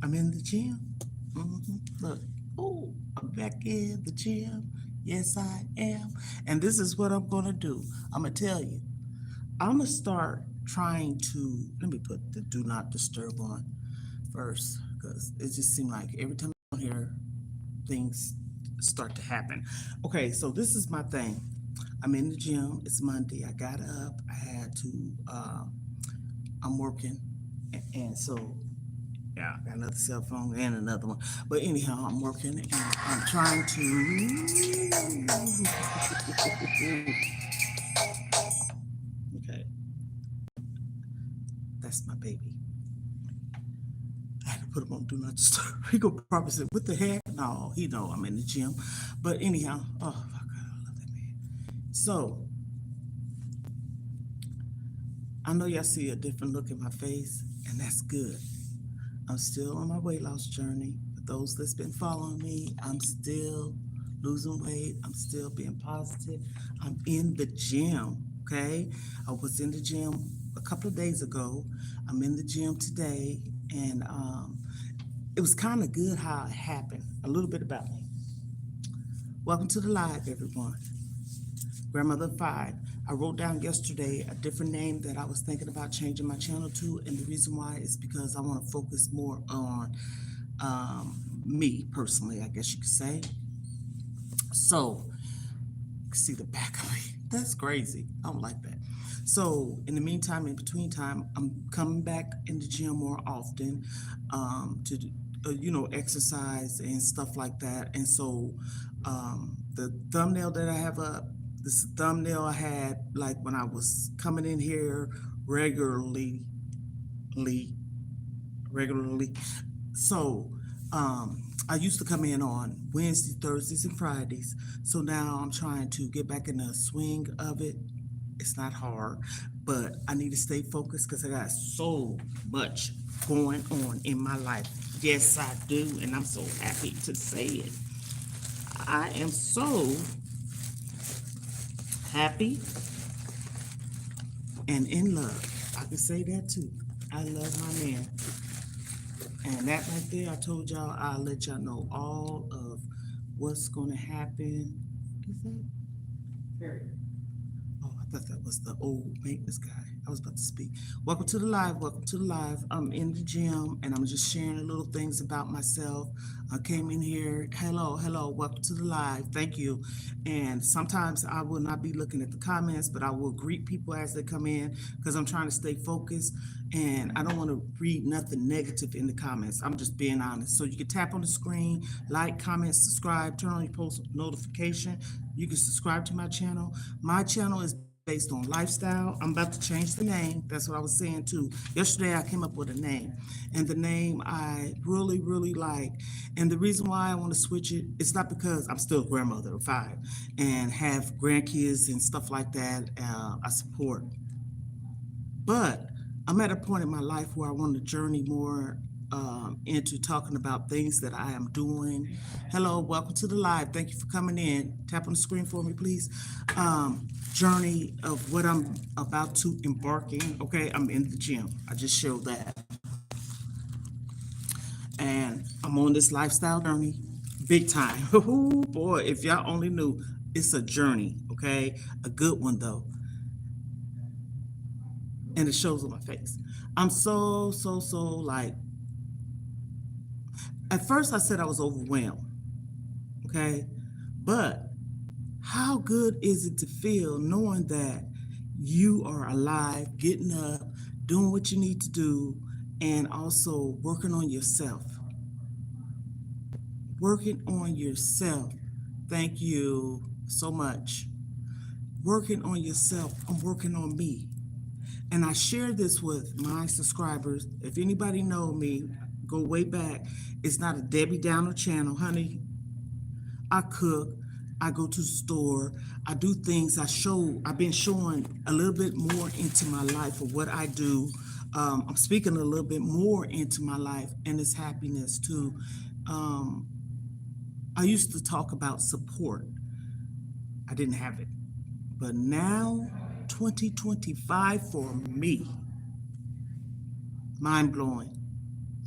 I'm in the gym. Look, oh, I'm back in the gym. Yes, I am. And this is what I'm gonna do. I'm gonna tell you. I'm gonna start trying to. Let me put the do not disturb on first, because it just seemed like every time I hear things start to happen. Okay, so this is my thing. I'm in the gym. It's Monday. I got up. I had to. I'm working, and so yeah, I got another cell phone and another one. But anyhow, I'm working and I'm trying to. Okay, that's my baby. I had to put him on do not disturb. He go probably say, "What the heck?" No, he know I'm in the gym. But anyhow, oh my God, I love that man. So I know y'all see a different look in my face, and that's good. I'm still on my weight loss journey. For those that's been following me, I'm still losing weight. I'm still being positive. I'm in the gym. Okay. I was in the gym a couple of days ago. I'm in the gym today. And it was kind of good how it happened. A little bit about me. Welcome to the live, everyone. Grandmother Five. I wrote down yesterday a different name that I was thinking about changing my channel to, and the reason why is because I want to focus more on me personally, I guess you could say. So, see the back of me. That's crazy. I don't like that. So, in the meantime, in between time, I'm coming back in the gym more often to, exercise and stuff like that. And so, the thumbnail that I have up, this thumbnail I had like when I was coming in here regularly, regularly. So I used to come in on Wednesdays, Thursdays, and Fridays. So now I'm trying to get back in the swing of it. It's not hard, but I need to stay focused because I got so much going on in my life. Yes, I do, and I'm so happy to say it. I am so happy and in love. I can say that too. I love my man. And that right there, I told y'all, I'll let y'all know all of what's going to happen. Is that? Oh, I thought that was the old maintenance guy. I was about to speak. Welcome to the live. Welcome to the live. I'm in the gym and I'm just sharing little things about myself. I came in here. Hello, hello. Welcome to the live. Thank you. And sometimes I will not be looking at the comments, but I will greet people as they come in because I'm trying to stay focused and I don't want to read nothing negative in the comments. I'm just being honest. So you can tap on the screen, like, comment, subscribe, turn on your post notification. You can subscribe to my channel. My channel is based on lifestyle. I'm about to change the name. That's what I was saying too. Yesterday I came up with a name, and the name I really, really like. And the reason why I want to switch it, it's not because I'm still a grandmother of five and have grandkids and stuff like that. I support, but I'm at a point in my life where I want to journey more into talking about things that I am doing. Hello, welcome to the live. Thank you for coming in. Tap on the screen for me, please. Journey of what I'm about to embark in. Okay, I'm in the gym. I just showed that. And I'm on this lifestyle journey big time. Oh boy, if y'all only knew, it's a journey, okay? A good one though. And it shows on my face. I'm so like, at first I said I was overwhelmed, okay? But how good is it to feel knowing that you are alive, getting up, doing what you need to do, and also working on yourself? Working on yourself. Thank you so much. Working on yourself. I'm working on me. And I share this with my subscribers. If anybody know me, go way back. It's not a Debbie Downer channel, honey. I cook. I go to the store. I do things. I've been showing a little bit more into my life of what I do. I'm speaking a little bit more into my life and its happiness too. Um, I used to talk about support. I didn't have it. But now, 2025 for me, mind blowing.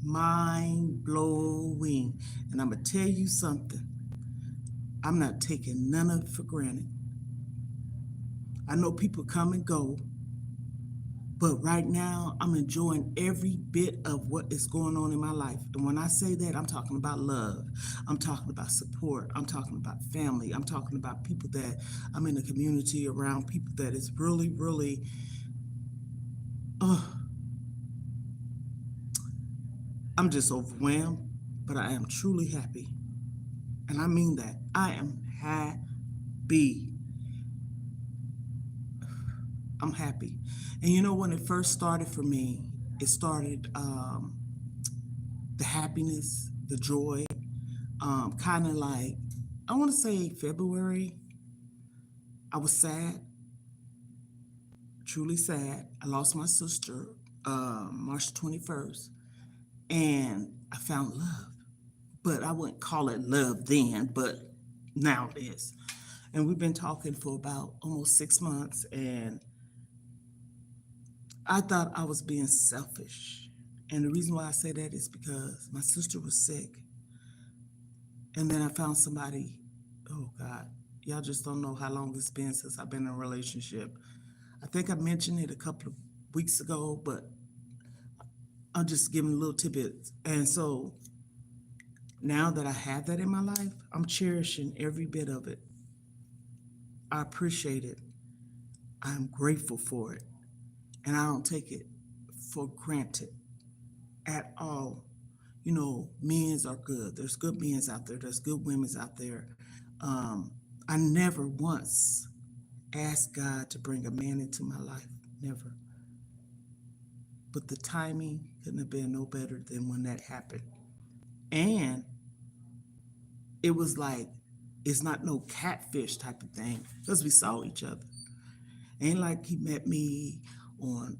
mind blowing. And I'm going to tell you something. I'm not taking none of it for granted. I know people come and go, but right now I'm enjoying every bit of what is going on in my life. And when I say that, I'm talking about love. I'm talking about support. I'm talking about family. I'm talking about people that I'm in a community around, people that is really, really, I'm just overwhelmed, but I am truly happy. And I mean that. I am happy. I'm happy. And you know, when it first started for me, it started the happiness, the joy, kind of like, I want to say February. I was sad, truly sad. I lost my sister March 21st, and I found love. But I wouldn't call it love then, but now it is. And we've been talking for about almost 6 months, and I thought I was being selfish. And the reason why I say that is because my sister was sick. And then I found somebody, oh God, y'all just don't know how long it's been since I've been in a relationship. I think I mentioned it a couple of weeks ago, but I'm just giving a little tidbits. And so now that I have that in my life, I'm cherishing every bit of it. I appreciate it. I'm grateful for it. And I don't take it for granted at all. You know, men's are good. There's good men's out there. There's good women's out there. I never once asked God to bring a man into my life. Never. But the timing couldn't have been no better than when that happened. And it was like, it's not no catfish type of thing because we saw each other. Ain't like he met me on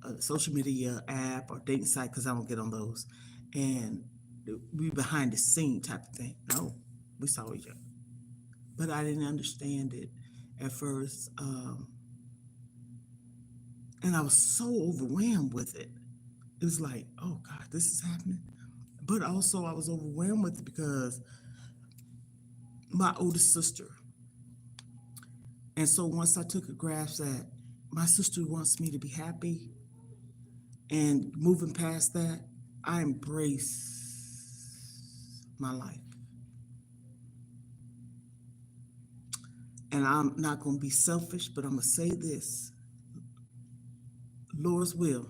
a social media app or dating site because I don't get on those. And we behind the scene type of thing. No, we saw each other. But I didn't understand it at first. And I was so overwhelmed with it. It was like, oh God, this is happening. But also I was overwhelmed with it because my oldest sister. And so once I took a grasp that my sister wants me to be happy and moving past that, I embrace my life. And I'm not going to be selfish, but I'm going to say this. Lord's will,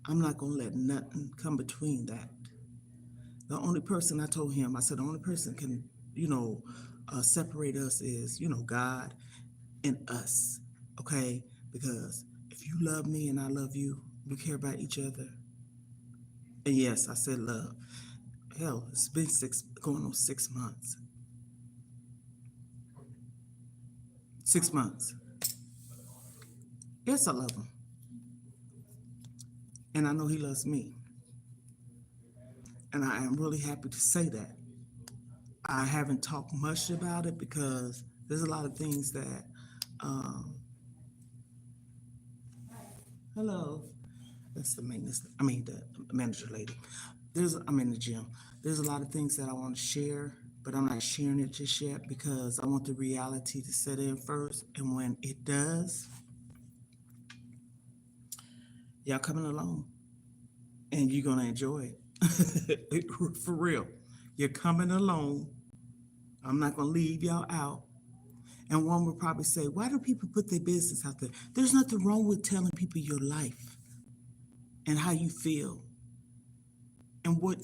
I'm not going to let nothing come between that. The only person, I told him, I said, the only person can, separate us is, God and us, okay? Because if you love me and I love you, we care about each other. And yes, I said love. Hell, it's been going on 6 months. 6 months. Yes, I love him. And I know he loves me. And I am really happy to say that. I haven't talked much about it because there's a lot of things that, hello, that's the manager lady. I'm in the gym. There's a lot of things that I want to share, but I'm not sharing it just yet because I want the reality to set in first. And when it does, y'all coming along and you're going to enjoy it. For real. You're coming along. I'm not going to leave y'all out. And one would probably say, why do people put their business out there? There's nothing wrong with telling people your life and how you feel. And what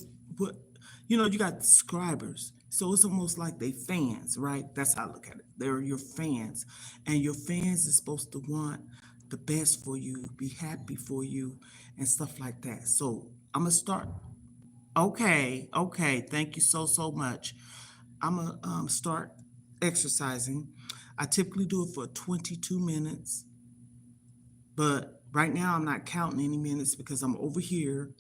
you got subscribers. So it's almost like they fans, right? That's how I look at it. They're your fans. And your fans is supposed to want the best for you, be happy for you, and stuff like that. So I'm going to start. Okay. Thank you so much. I'm going to start exercising. I typically do it for 22 minutes. But right now I'm not counting any minutes because I'm over here.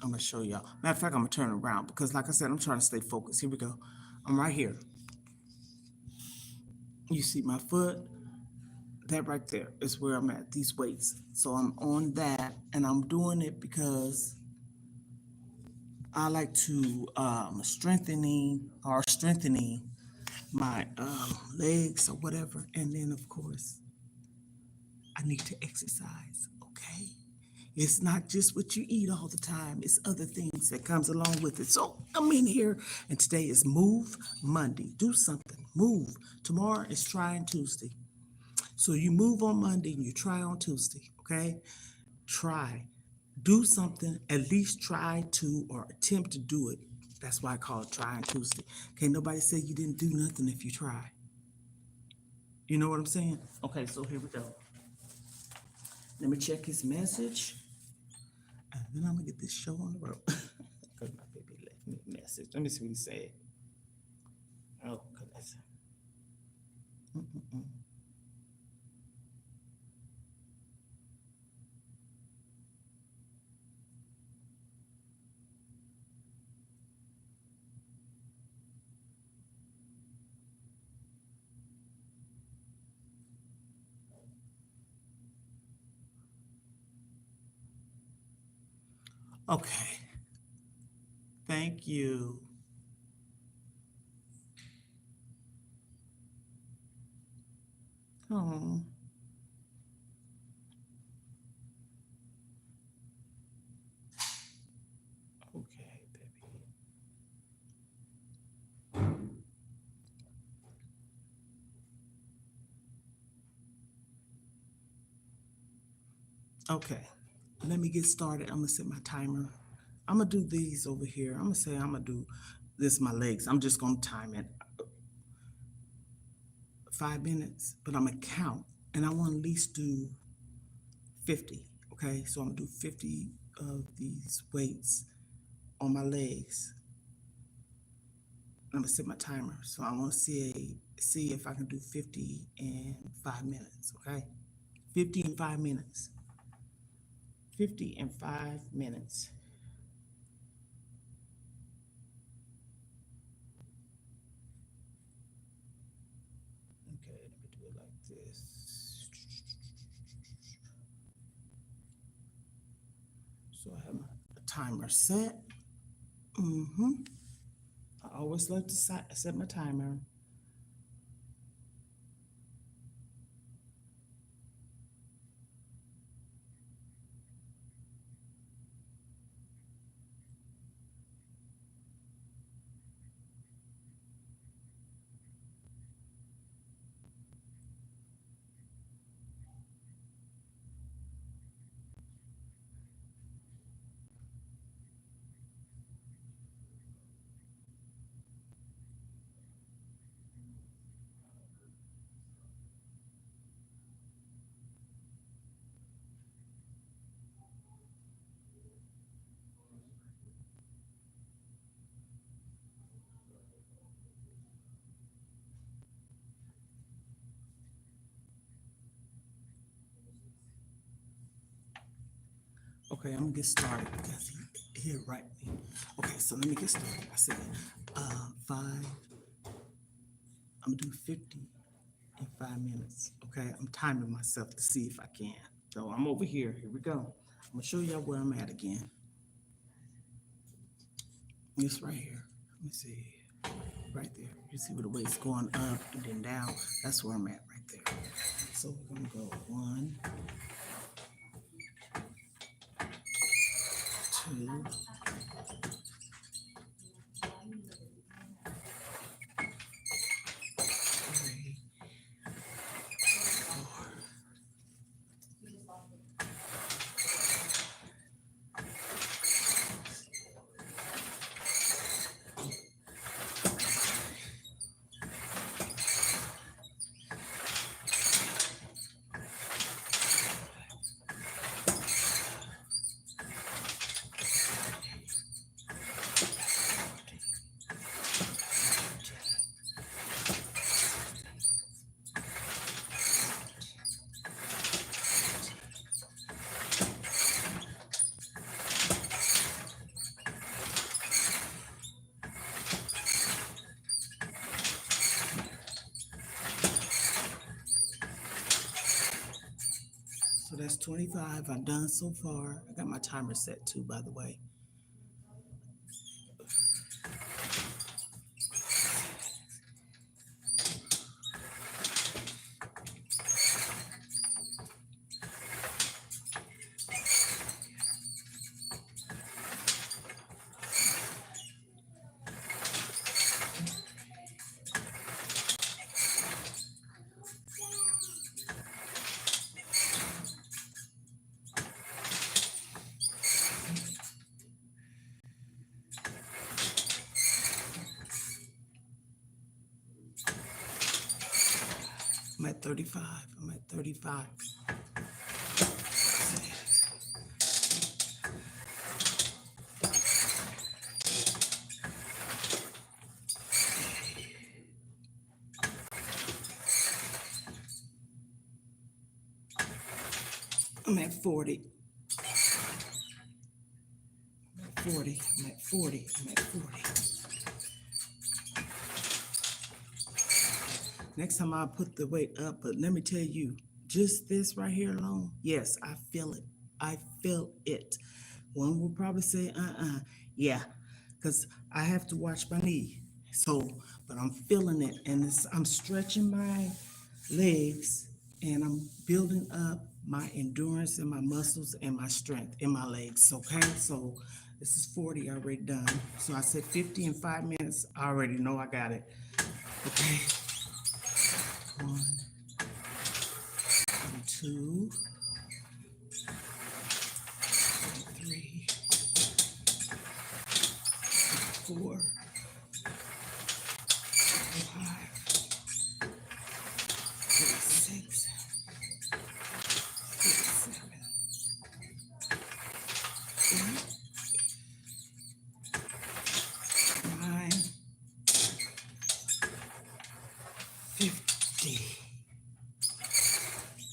I'm going to show y'all. Matter of fact, I'm going to turn around because, like I said, I'm trying to stay focused. Here we go. I'm right here. You see my foot? That right there is where I'm at, these weights. So I'm on that, and I'm doing it because I like to strengthening my legs or whatever. And then of course I need to exercise. Okay. It's not just what you eat all the time. It's other things that comes along with it. So I'm in here and today is Move Monday. Do something. Move. Tomorrow is Trying Tuesday. So you move on Monday and you try on Tuesday. Okay. Try. Do something, at least try to or attempt to do it. That's why I call it Trying Tuesday. Can't nobody say you didn't do nothing if you try. You know what I'm saying? Okay, so here we go. Let me check his message. And then I'm gonna get this show on the road. Because my baby left me a message. Let me see what he said. Oh, goodness. Mm-mm-mm. Okay. Thank you. Oh, okay, baby. Okay. Let me get started. I'm gonna set my timer. I'm gonna do these over here. I'm gonna say I'm gonna do this my legs. I'm just gonna time it 5 minutes, but I'm gonna count and I want to at least do 50. Okay, so I'm gonna do 50 of these weights on my legs. I'm gonna set my timer. So I want to see if I can do 50 in 5 minutes. Okay, 50 in 5 minutes. 50 in 5 minutes. Okay, let me do it like this. So I have my timer set. Mm-hmm. I always like to set my timer. Okay, I'm gonna get started because he right me. Okay, so let me get started. I said, five. I'm gonna do 50 in 5 minutes. Okay, I'm timing myself to see if I can. So I'm over here. Here we go. I'm gonna show y'all where I'm at again. It's right here. Let me see. Right there. You see where the weight's going up and then down. That's where I'm at right there. So we're gonna go 1, 2, 3, 4. So that's 25 I've done so far. I got my timer set too, by the way. 35. I'm at 35. I'm at 40. I'm at 40. I'm at 40. I'm at 40. Next time I'll put the weight up, but let me tell you, just this right here alone, yes, I feel it. I feel it. One will probably say, yeah, because I have to watch my knee. So, but I'm feeling it, and I'm stretching my legs, and I'm building up my endurance and my muscles and my strength in my legs. Okay, so this is 40 already done. So I said 50 in 5 minutes. I already know I got it. Okay. 1, 2, 3, 4, 5, 6, 7, 8, 9, 50.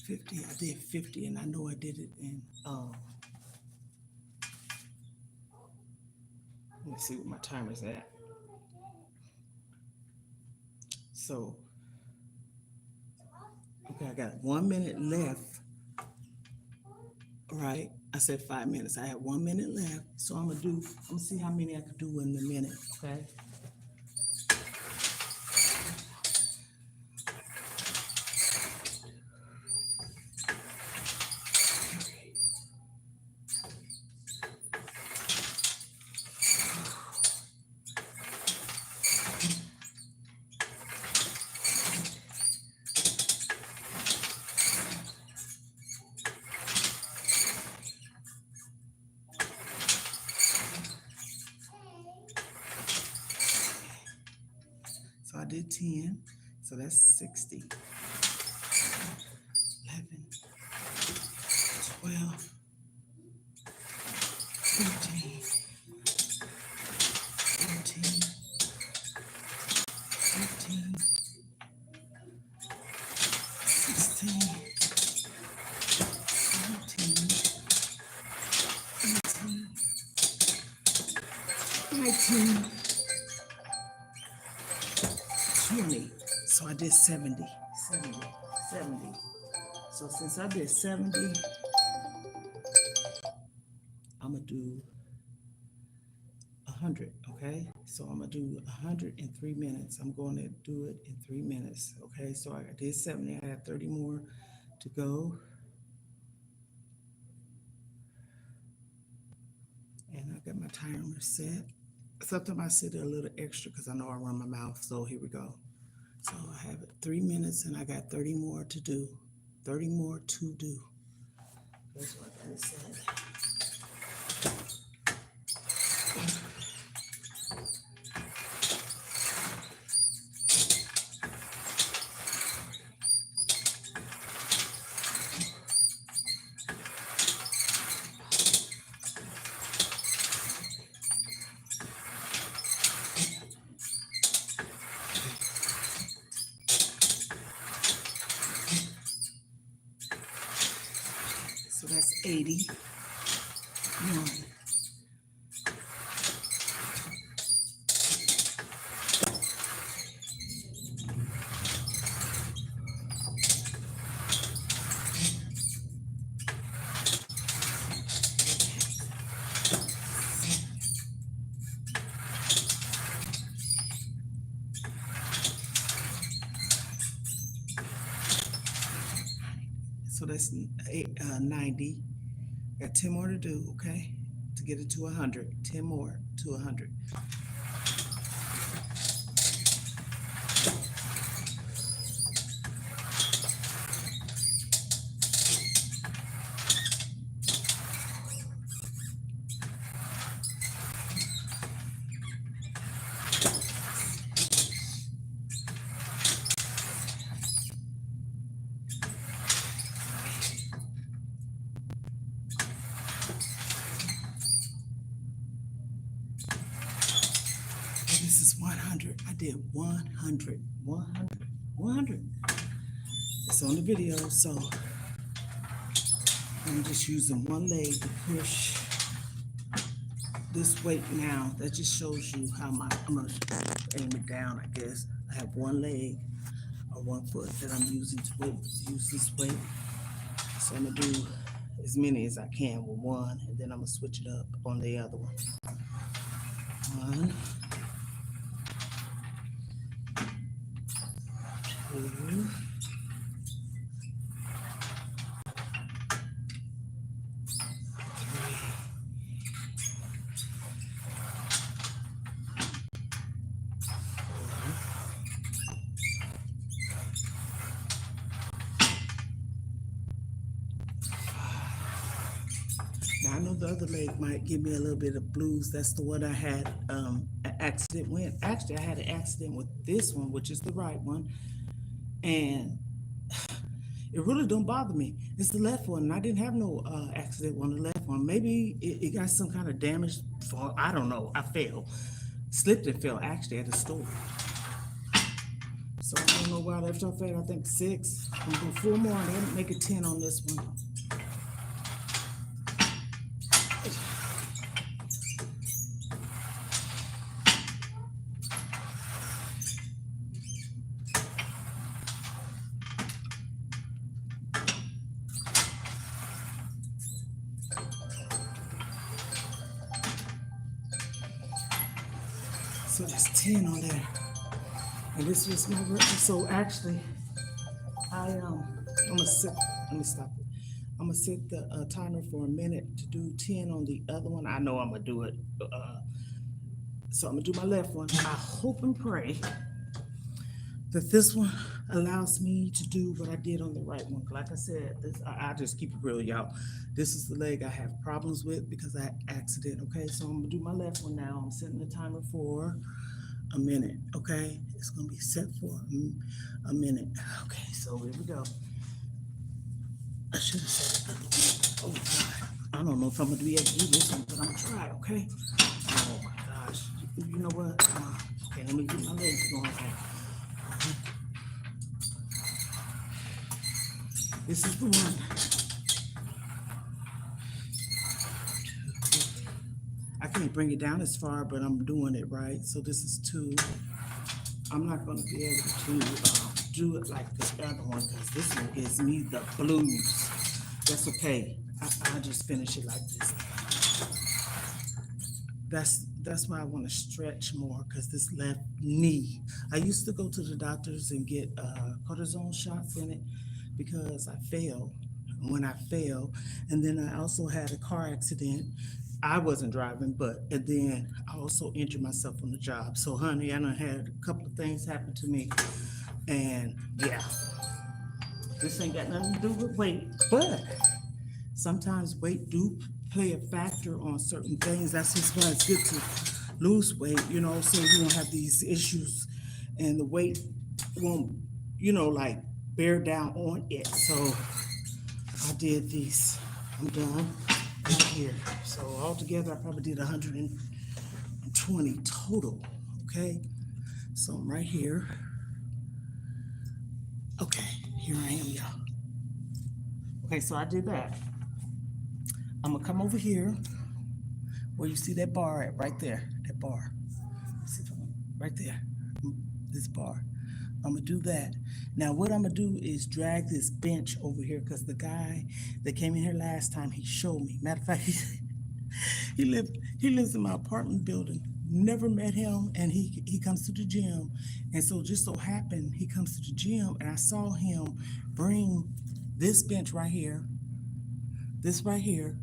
50. I did 50, and I know I did it in. Let me see what my timer's at. So, okay, I got 1 minute left. Right, I said 5 minutes. I have 1 minute left, so I'm gonna see how many I can do in a minute. Okay. So I did 10, so that's 60. 11, 12, 13, 14, 15, 16, 17, 18, 19, 20. So I did 70. 70. 70. So since I did 70, I'm gonna do 100, okay? So I'm gonna do 100 in 3 minutes. I'm going to do it in 3 minutes, okay? So I did 70, I have 30 more to go. And I got my timer set. Sometimes I sit there a little extra because I know I run my mouth, so here we go. So I have 3 minutes and I got 30 more to do. 30 more to do. That's what I said. So that's 80. So that's 90. Got 10 more to do, okay? To get it to 100. 10 more to 100. 100. I did 100. 100. 100. It's on the video, so I'm just using one leg to push this weight now. That just shows you how I'm gonna aim it down, I guess. I have one leg or 1 foot that I'm using to use this weight. So I'm gonna do as many as I can with one, and then I'm gonna switch it up on the other one. 1, 2, now I know the other leg might give me a little bit of blues. That's the one I had an accident with. Actually, I had an accident with this one, which is the right one, and it really don't bother me. It's the left one, and I didn't have no accident on the left one. Maybe it got some kind of damage. I don't know. I fell, slipped and fell actually at the store. So I don't know where I left off at. I think 6. I'm gonna do 4 more, and then make it 10 on this one. So that's 10 on there. And this was my work. So actually, I'm gonna set, let me stop it. I'm gonna set the timer for a minute to do 10 on the other one. I know I'm gonna do it. So I'm gonna do my left one. I hope and pray that this one allows me to do what I did on the right one. Like I said, I just keep it real, y'all. This is the leg I have problems with because I had an accident, okay? So I'm gonna do my left one now. I'm setting the timer for a minute, okay? It's gonna be set for a minute. Okay, so here we go. I should have said it. Oh God, I don't know if I'm gonna be able to do this one, but I'm gonna try, okay? Oh my gosh, you know what? Okay, let me get my legs going. This is the one. I can't bring it down as far, but I'm doing it right. So this is 2. I'm not going to be able to do it like the other one because this one gives me the blues. That's okay. I'll just finish it like this. That's why I want to stretch more because this left knee. I used to go to the doctors and get cortisone shots in it because I fell. When I fell, and then I also had a car accident. I wasn't driving, and then I also injured myself on the job. So, honey, I done had a couple of things happen to me, and yeah, this ain't got nothing to do with weight, but sometimes weight do play a factor on certain things. That's just why it's good to lose weight, so you won't have these issues, and the weight won't, like bear down on it. So I did these. I'm done right here. So altogether, I probably did 120 total. Okay. So I'm right here. Okay, here I am, y'all. Okay, so I did that. I'm gonna come over here where you see that bar at right there. That bar. See if I'm right there. This bar. I'm gonna do that. Now what I'm gonna do is drag this bench over here because the guy that came in here last time, he showed me. Matter of fact, he lives in my apartment building. Never met him, and he comes to the gym. And so just so happened he comes to the gym and I saw him bring this bench right here, this right here,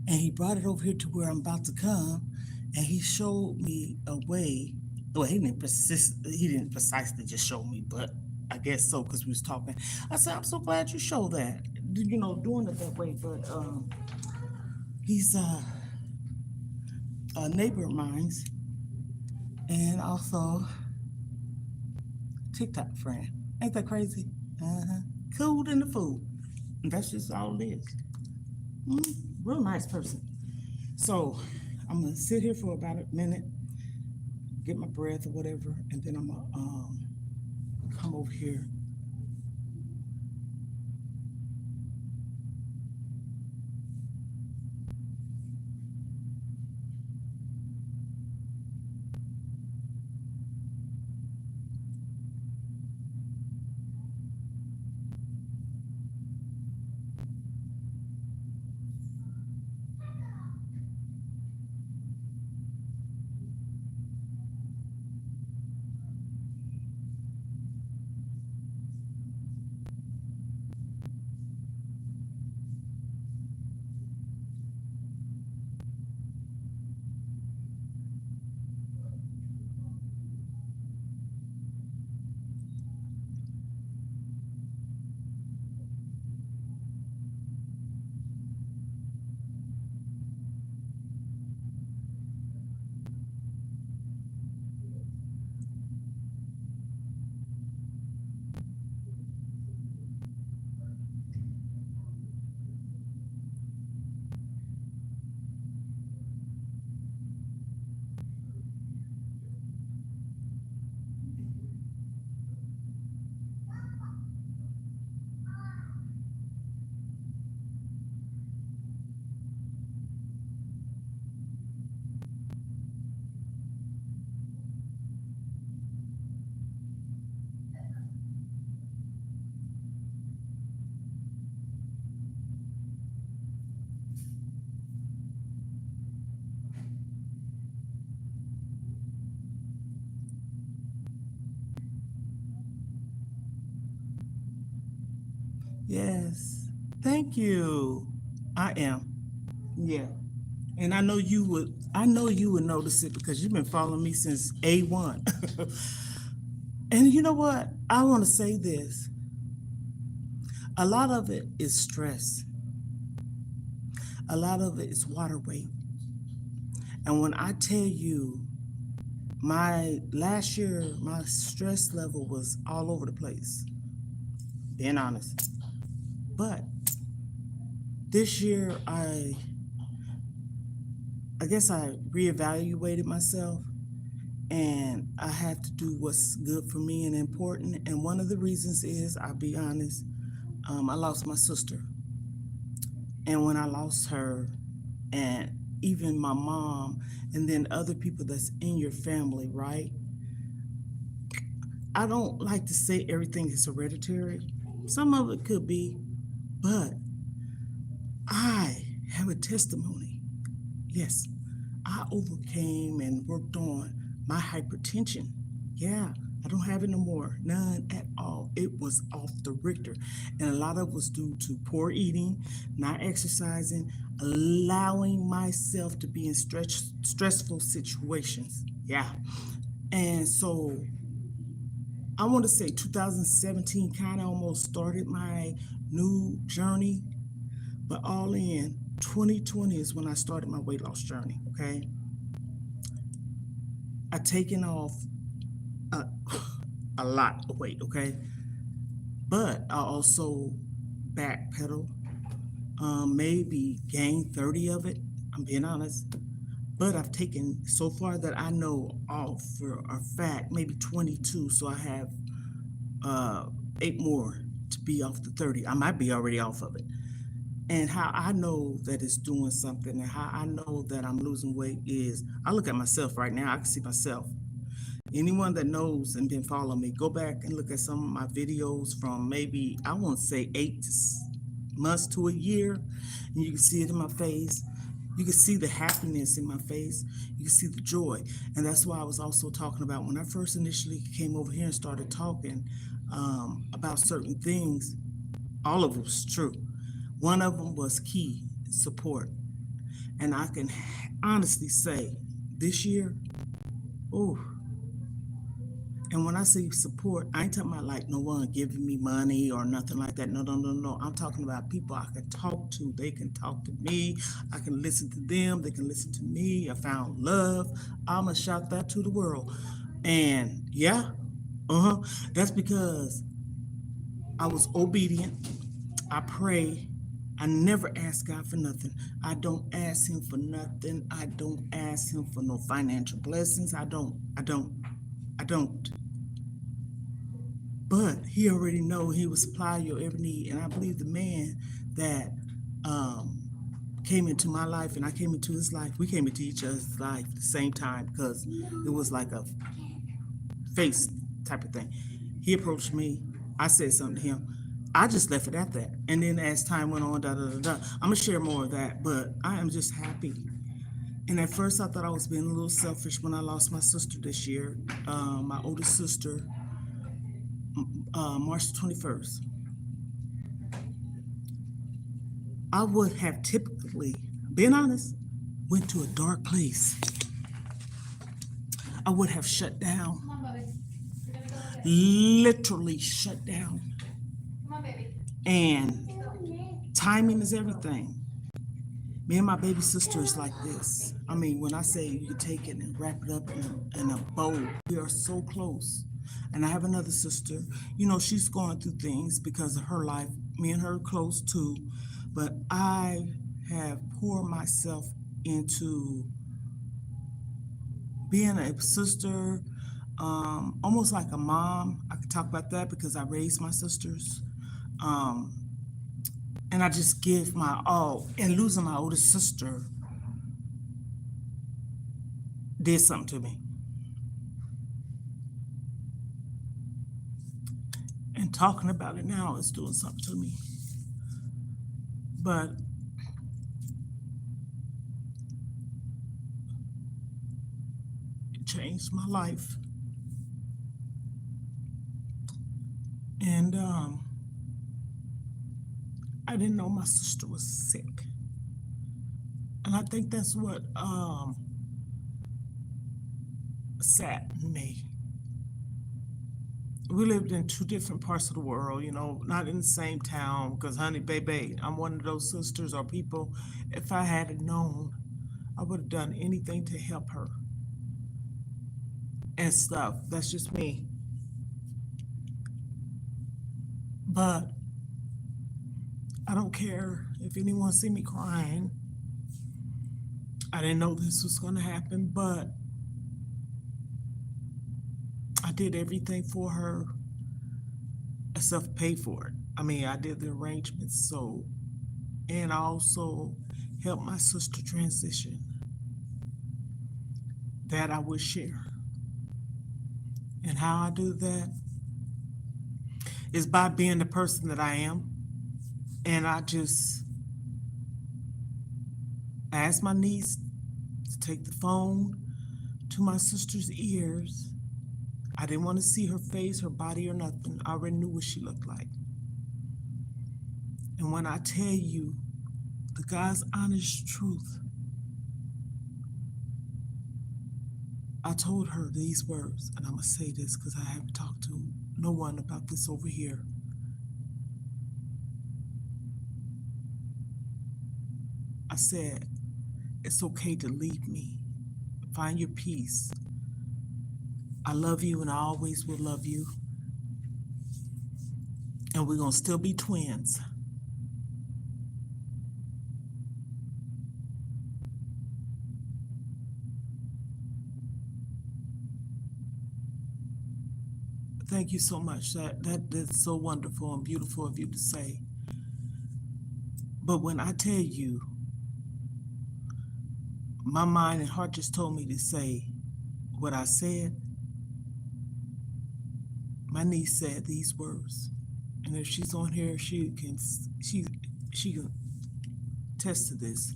and he brought it over here to where I'm about to come, and he showed me a way. Well, he didn't precisely just show me, but I guess so because we was talking. I said, I'm so glad you showed that, doing it that way. But he's a neighbor of mine's and also TikTok friend. Ain't that crazy? Cool than the fool. And that's just all it is. Real nice person. So I'm going to sit here for about a minute, get my breath or whatever, and then I'm gonna come over here. Yes, thank you. I am. Yeah. And I know you would. I know you would notice it because you've been following me since A1. And you know what? I want to say this. A lot of it is stress. A lot of it is water weight. And when I tell you, my last year, my stress level was all over the place. Being honest. But this year, I guess I reevaluated myself, and I have to do what's good for me and important. And one of the reasons is, I'll be honest, I lost my sister. And when I lost her, and even my mom, and then other people that's in your family, right? I don't like to say everything is hereditary. Some of it could be, but I have a testimony. Yes, I overcame and worked on my hypertension. Yeah, I don't have it no more. None at all. It was off the Richter. And a lot of it was due to poor eating, not exercising, allowing myself to be in stressful situations. Yeah. And so I want to say 2017 kind of almost started my new journey, but all in 2020 is when I started my weight loss journey. Okay. I taken off a, a lot of weight. Okay. But I also backpedal, maybe gained 30 of it. I'm being honest. But I've taken so far that I know off for a fact, maybe 22. So I have 8 more to be off the 30. I might be already off of it. And how I know that it's doing something and how I know that I'm losing weight is I look at myself right now. I can see myself. Anyone that knows and been following me, go back and look at some of my videos from maybe, I won't say 8 months to a year, and you can see it in my face. You can see the happiness in my face. You can see the joy. And that's why I was also talking about when I first initially came over here and started talking about certain things, all of it was true. One of them was key support. And I can honestly say this year, oh, and when I say support, I ain't talking about like no one giving me money or nothing like that. No, no, no, no. I'm talking about people I can talk to. They can talk to me. I can listen to them. They can listen to me. I found love. I'm going to shout that to the world. And yeah, that's because I was obedient. I pray. I never ask God for nothing. I don't ask him for nothing. I don't ask him for no financial blessings. I don't. But he already know he will supply your every need. And I believe the man that um, came into my life and I came into his life, we came into each other's life at the same time because it was like a face type of thing. He approached me. I said something to him. I just left it at that. And then as time went on, I'm gonna share more of that, but I am just happy. And at first, I thought I was being a little selfish when I lost my sister this year, my oldest sister, March 21st. I would have typically, being honest, went to a dark place. I would have shut down, Come on, Bubby. We're gonna go with it. literally shut down. Come on, baby. And timing is everything. Me and my baby sister is like this. I mean, when I say you can take it and wrap it up in a bowl, we are so close. And I have another sister. You know, she's going through things because of her life. Me and her are close too. But I have poured myself into being a sister, almost like a mom. I could talk about that because I raised my sisters. Um, and I just give my all. And losing my oldest sister did something to me. And talking about it now is doing something to me. But it changed my life. And I didn't know my sister was sick. And I think that's what saddened me. We lived in two different parts of the world, you know, not in the same town. Because, honey, baby, I'm one of those sisters or people. If I had known, I would have done anything to help her and stuff. That's just me. But I don't care if anyone see me crying. I didn't know this was going to happen, but I did everything for her except pay for it. I mean, I did the arrangements, so, and I also helped my sister transition. That I would share. And how I do that is by being the person that I am. And I just asked my niece to take the phone to my sister's ears. I didn't want to see her face, her body, or nothing. I already knew what she looked like. And when I tell you the God's honest truth, I told her these words, and I'm going to say this because I haven't talked to no one about this over here. I said, it's okay to leave me. Find your peace. I love you and I always will love you. And we're going to still be twins. Thank you so much. That's so wonderful and beautiful of you to say. But when I tell you, my mind and heart just told me to say what I said. My niece said these words, and if she's on here, she can attest to this.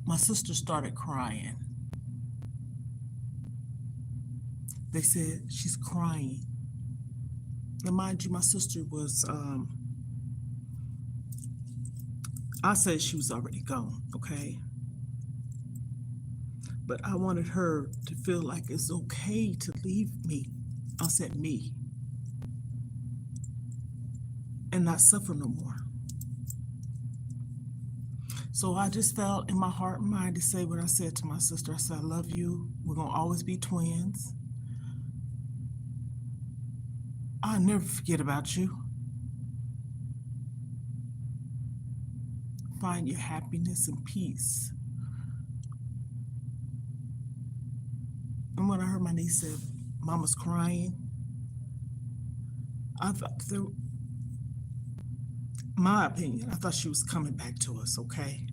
My sister started crying. They said she's crying. Now, mind you, my sister was, I said she was already gone, okay? But I wanted her to feel like it's okay to leave me. I said me. And not suffer no more. So I just felt in my heart and mind to say what I said to my sister. I said, I love you. We're going to always be twins. I'll never forget about you. find your happiness and peace. And when I heard my niece said, Mama's crying, I thought, my opinion, I thought she was coming back to us, okay?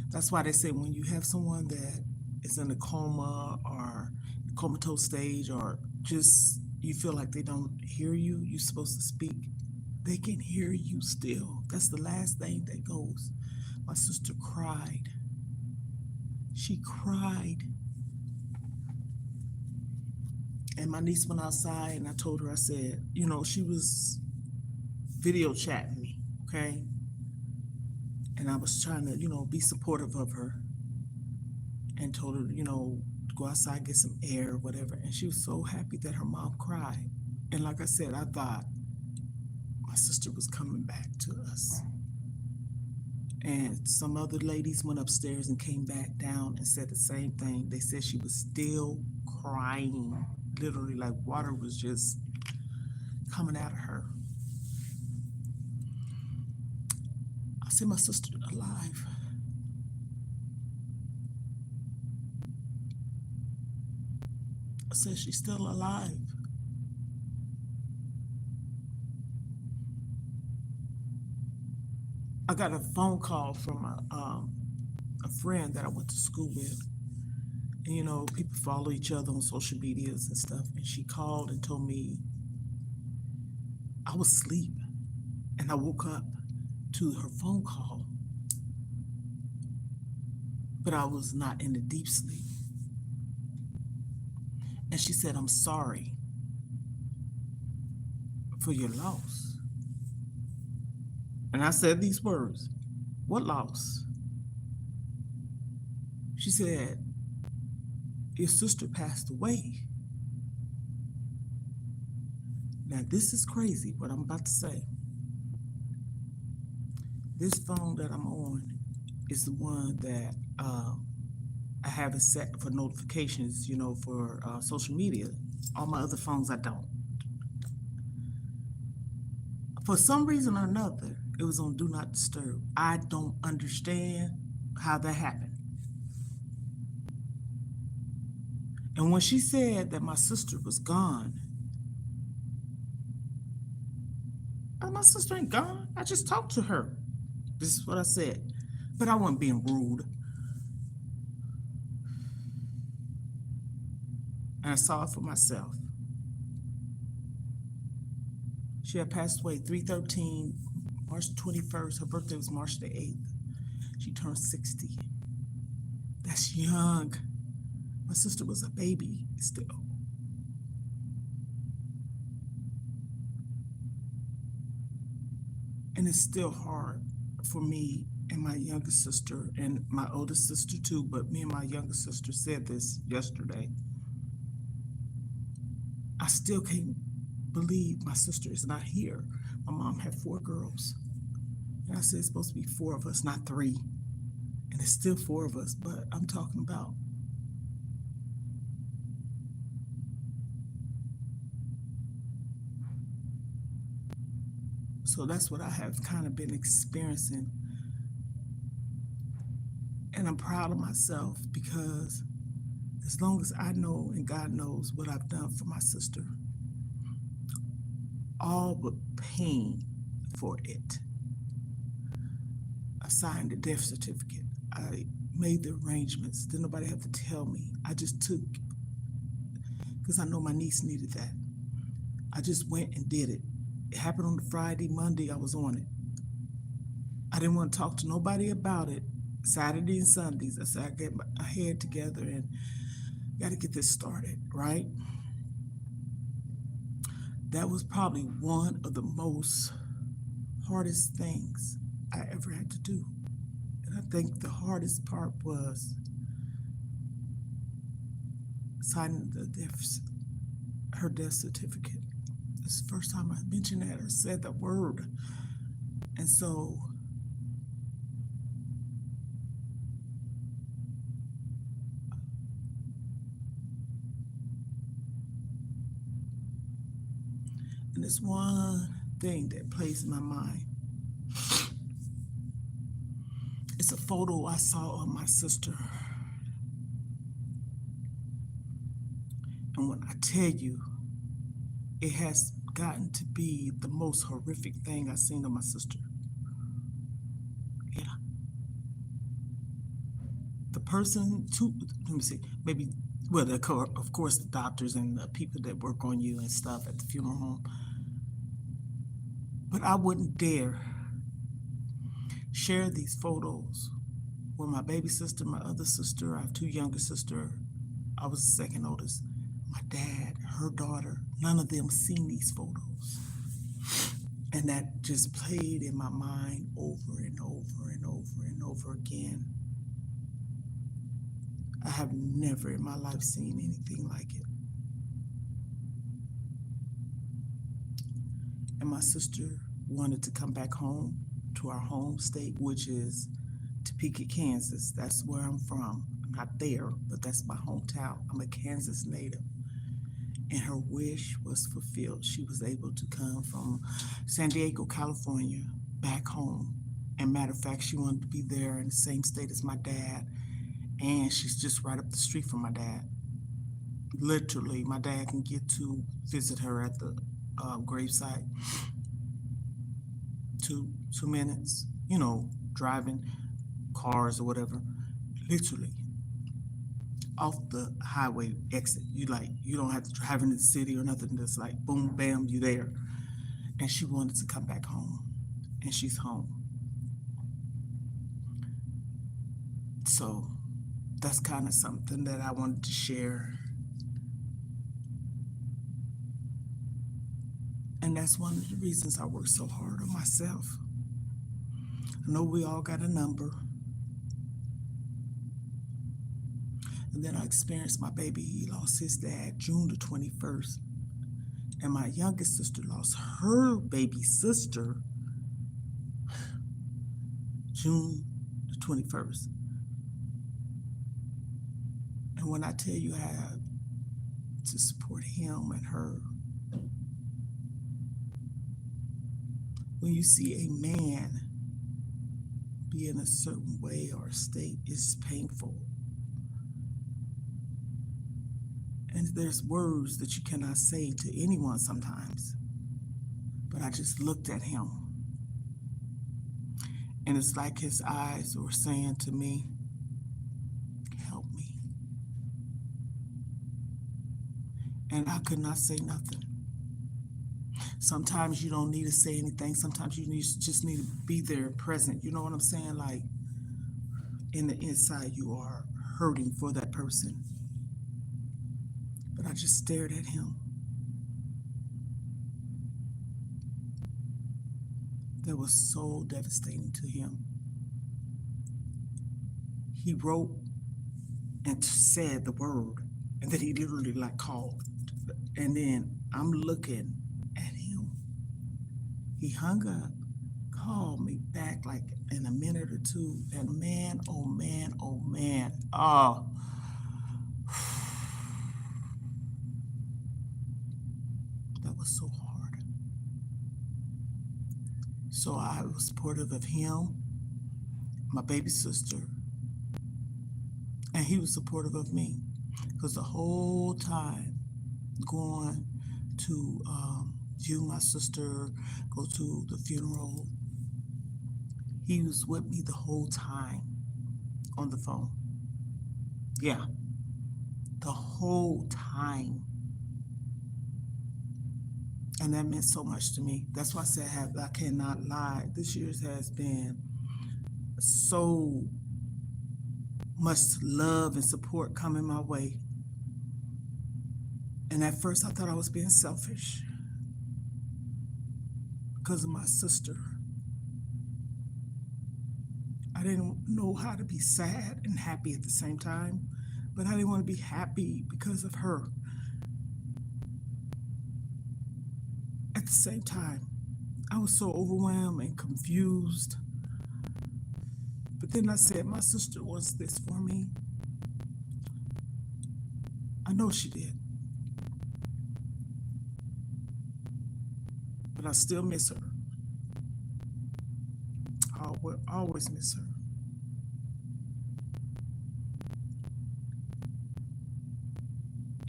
That's why they say when you have someone that is in a coma or comatose stage, or just you feel like they don't hear you, you're supposed to speak. They can hear you still. That's the last thing that goes. My sister cried. She cried. And my niece went outside and I told her, I said, she was video chatting me, okay? And I was trying to, be supportive of her and told her, go outside, get some air or whatever. And she was so happy that her mom cried. And like I said, I thought my sister was coming back to us. And some other ladies went upstairs and came back down and said the same thing. They said she was still crying, literally like water was just coming out of her. I said, my sister alive. I said, she's still alive. I got a phone call from a friend that I went to school with. And, people follow each other on social medias and stuff. And she called and told me I was asleep. And I woke up to her phone call. But I was not in a deep sleep. And she said, I'm sorry for your loss. And I said these words, what loss? She said, your sister passed away. Now, this is crazy, what I'm about to say. This phone that I'm on is the one that I have it set for notifications, for social media. All my other phones, I don't. For some reason or another, it was on Do Not Disturb. I don't understand how that happened. And when she said that my sister was gone, my sister ain't gone. I just talked to her. This is what I said. But I wasn't being rude. And I saw it for myself. She had passed away 3/13, March 21st. Her birthday was March the 8th. She turned 60. That's young. My sister was a baby still. And it's still hard for me and my youngest sister and my oldest sister too, but me and my youngest sister said this yesterday. I still can't believe my sister is not here. My mom had 4 girls. And I said it's supposed to be 4 of us, not 3. And it's still 4 of us, but I'm talking about so that's what I have kind of been experiencing. And I'm proud of myself because as long as I know and God knows what I've done for my sister, all but paying for it. I signed the death certificate. I made the arrangements. Didn't nobody have to tell me. I just took, because I know my niece needed that. I just went and did it. It happened on the Friday, Monday, I was on it. I didn't want to talk to nobody about it. Saturday and Sundays, I said, I get my head together and got to get this started, right? That was probably one of the most hardest things I ever had to do. And I think the hardest part was signing her death certificate. It's the first time I mentioned that or said that word. And so and it's one thing that plays in my mind. It's a photo I saw of my sister. And when I tell you, it has gotten to be the most horrific thing I've seen of my sister. Yeah. The person, let me see, maybe, well, of course, the doctors and the people that work on you and stuff at the funeral home. But I wouldn't dare share these photos with my baby sister, my other sister. I have two younger sisters. I was the second oldest. My dad, her daughter, none of them seen these photos. And that just played in my mind over and over and over and over again. I have never in my life seen anything like it. And my sister wanted to come back home to our home state, which is Topeka, Kansas. That's where I'm from. I'm not there, but that's my hometown. I'm a Kansas native. And her wish was fulfilled. She was able to come from San Diego, California, back home. And matter of fact, she wanted to be there in the same state as my dad. And she's just right up the street from my dad. Literally, my dad can get to visit her at the gravesite. 2 minutes, driving cars or whatever. Literally, off the highway exit. You don't have to drive into the city or nothing. Just like boom, bam, you there. And she wanted to come back home, and she's home. So that's kind of something that I wanted to share. And that's one of the reasons I work so hard on myself. I know we all got a number. And then I experienced my baby. He lost his dad June the 21st. And my youngest sister lost her baby sister June the 21st. And when I tell you I had to support him and her, when you see a man be in a certain way or state, it's painful. And there's words that you cannot say to anyone sometimes. But I just looked at him. And it's like his eyes were saying to me, help me. And I could not say nothing. Sometimes you don't need to say anything. Sometimes you just need to be there present. You know what I'm saying? Like in the inside, you are hurting for that person. But I just stared at him. That was so devastating to him. He wrote and said the word, and then he literally called. And then I'm looking at him. He hung up, called me back in a minute or two, and man, oh man, oh man, oh. That was so hard. So I was supportive of him, my baby sister, and he was supportive of me. Because the whole time going to view my sister, go to the funeral, he was with me the whole time on the phone. Yeah, the whole time. And that meant so much to me. That's why I said I cannot lie. This year has been so much love and support coming my way. And at first I thought I was being selfish because of my sister. I didn't know how to be sad and happy at the same time, but I didn't want to be happy because of her. At the same time, I was so overwhelmed and confused. But then I said, my sister wants this for me. I know she did. But I still miss her. I will always miss her.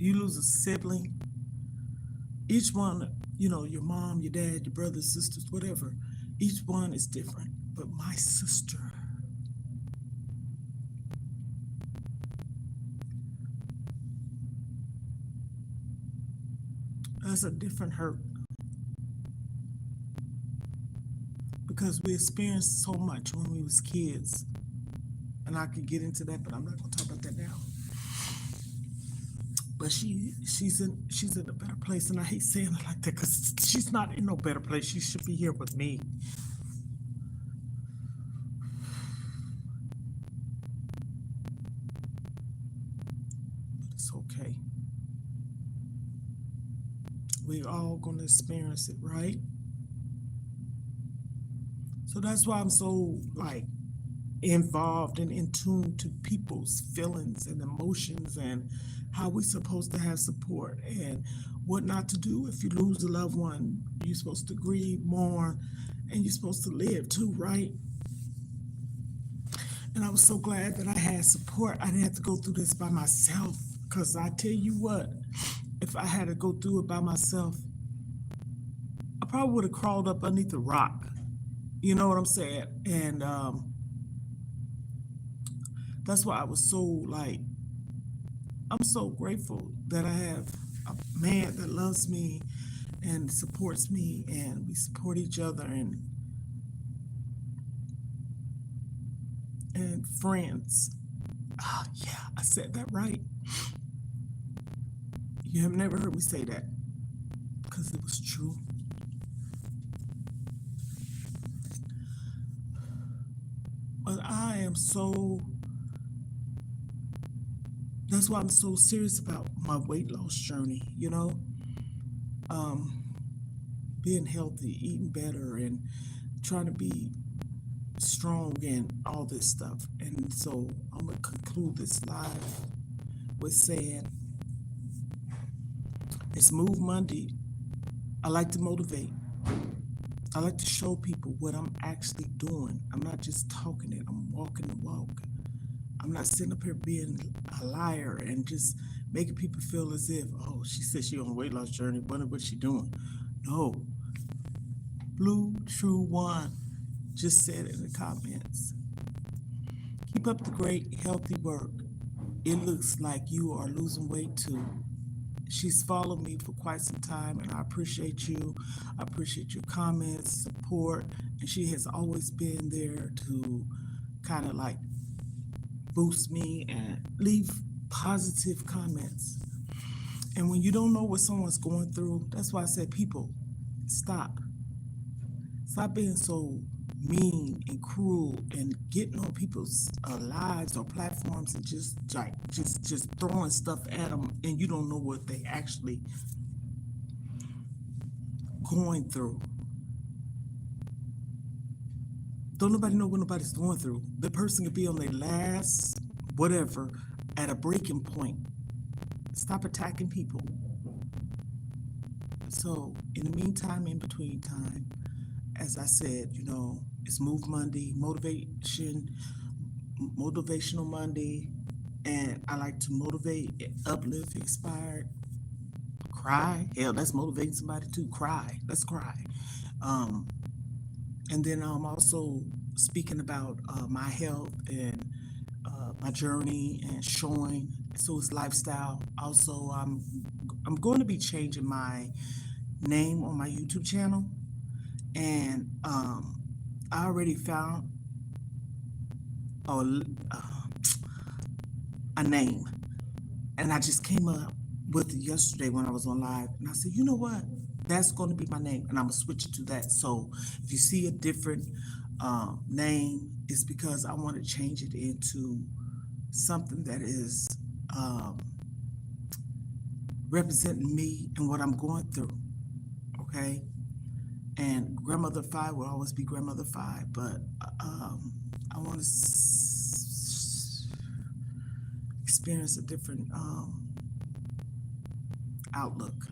you lose a sibling, each one, your mom, your dad, your brothers, sisters, whatever, each one is different. But my sister, that's a different hurt because we experienced so much when we was kids. And I could get into that, but I'm not gonna talk about that now. But she's in a better place, and I hate saying it like that because she's not in no better place. She should be here with me. But it's okay. We're all gonna experience it, right? So that's why I'm so involved and in tune to people's feelings and emotions and how we're supposed to have support and what not to do if you lose a loved one. You're supposed to grieve more and you're supposed to live too, right? And I was so glad that I had support. I didn't have to go through this by myself, because I tell you what, if I had to go through it by myself, I probably would have crawled up underneath a rock. You know what I'm saying? And that's why I was so I'm so grateful that I have a man that loves me and supports me, and we support each other, and friends. Yeah, I said that right. You have never heard me say that because it was true. But that's why I'm so serious about my weight loss journey, being healthy, eating better, and trying to be strong and all this stuff. And so I'm going to conclude this live with saying, it's Move Monday. I like to motivate. I like to show people what I'm actually doing. I'm not just talking it, I'm walking the walk. I'm not sitting up here being a liar and just making people feel as if, oh, she said she on a weight loss journey, wonder what she doing. No. Blue True One just said in the comments, keep up the great healthy work. It looks like you are losing weight too. She's followed me for quite some time, and I appreciate you. I appreciate your comments, support, and she has always been there to kind of boost me and leave positive comments. And when you don't know what someone's going through, that's why I said, people, stop. Stop being so mean and cruel and getting on people's lives or platforms and just throwing stuff at them, and you don't know what they actually going through. Don't nobody know what nobody's going through. The person could be on their last whatever at a breaking point. Stop attacking people. So in the meantime, in between time, as I said, it's Move Monday, motivational Monday, and I like to motivate, uplift, inspire, cry. Hell, that's motivating somebody too. Cry. Let's cry. And then I'm also speaking about my health and my journey and showing. So it's lifestyle. Also, I'm going to be changing my name on my YouTube channel, and I already found a name, and I just came up with it yesterday when I was on live, and I said, you know what? That's going to be my name, and I'm gonna switch it to that. So if you see a different name, it's because I want to change it into something that is representing me and what I'm going through. Okay, and Grandmother Fi will always be Grandmother Fi, but I want to experience a different outlook.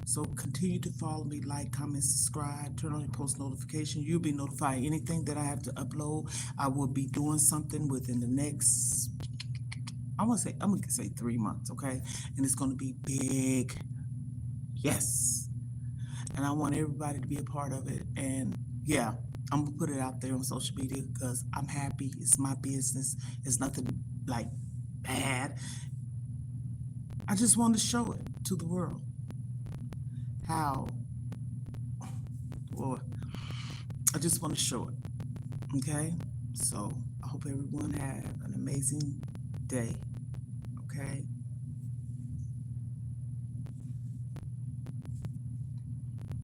So continue to follow me, like, comment, subscribe, turn on your post notification. You'll be notified anything that I have to upload. I will be doing something within the next I'm gonna say 3 months, okay? And it's gonna be big. Yes. And I want everybody to be a part of it. And yeah, I'm gonna put it out there on social media because I'm happy. It's my business. It's nothing like bad. I just want to show it to the world how, or I just want to show it. Okay? So I hope everyone have an amazing day. Okay?